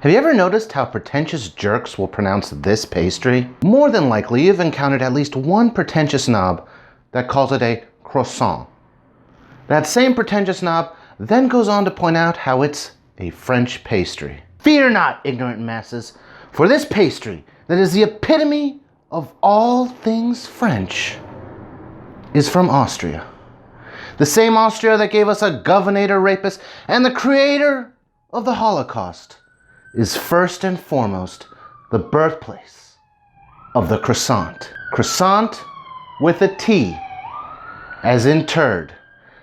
Have you ever noticed how pretentious jerks will pronounce this pastry? More than likely, you've encountered at least one pretentious snob that calls it a croissant. That same pretentious snob then goes on to point out how it's a French pastry. Fear not, ignorant masses, for this pastry that is the epitome of all things French is from Austria. The same Austria that gave us a governator rapist and the creator of the Holocaust is first and foremost the birthplace of the croissant. Croissant with a T, as in turd,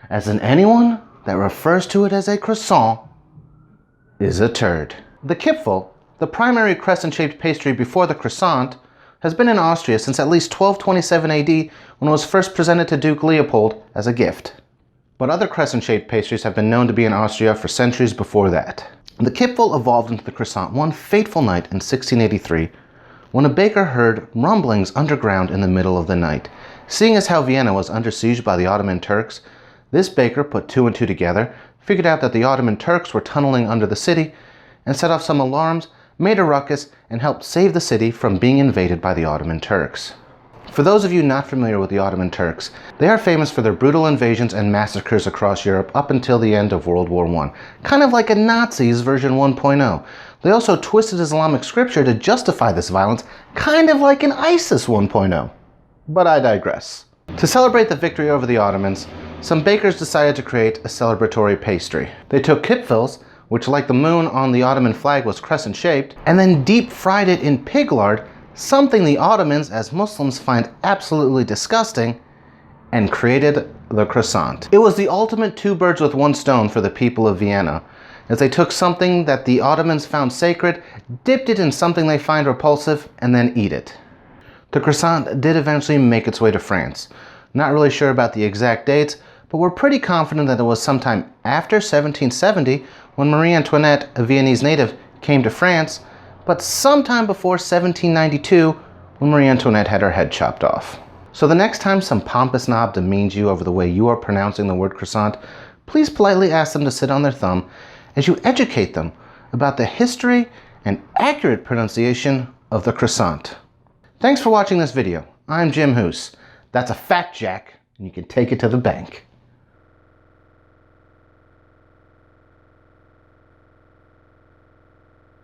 as in anyone that refers to it as a croissant is a turd. The Kipfel, the primary crescent-shaped pastry before the croissant, has been in Austria since at least 1227 AD when it was first presented to Duke Leopold as a gift. But other crescent-shaped pastries have been known to be in Austria for centuries before that. The Kipfel evolved into the croissant one fateful night in 1683 when a baker heard rumblings underground in the middle of the night. Seeing as how Vienna was under siege by the Ottoman Turks, this baker put two and two together, figured out that the Ottoman Turks were tunneling under the city, and set off some alarms, made a ruckus, and helped save the city from being invaded by the Ottoman Turks. For those of you not familiar with the Ottoman Turks, they are famous for their brutal invasions and massacres across Europe up until the end of World War I. Kind of like a Nazis version 1.0. They also twisted Islamic scripture to justify this violence, kind of like an ISIS 1.0. But I digress. To celebrate the victory over the Ottomans, some bakers decided to create a celebratory pastry. They took kipfels, which like the moon on the Ottoman flag was crescent-shaped, and then deep fried it in pig lard, something the Ottomans as Muslims find absolutely disgusting, and created the croissant. It was the ultimate two birds with one stone for the people of Vienna, as they took something that the Ottomans found sacred, dipped it in something they find repulsive, and then eat it. The croissant did eventually make its way to France. Not really sure about the exact dates, but we're pretty confident that it was sometime after 1770 when Marie Antoinette, a Viennese native, came to France, but sometime before 1792 when Marie Antoinette had her head chopped off. So the next time some pompous snob demeans you over the way you are pronouncing the word croissant, please politely ask them to sit on their thumb as you educate them about the history and accurate pronunciation of the croissant. Thanks for watching this video. I'm Jim Huss. That's a fact, Jack, and you can take it to the bank.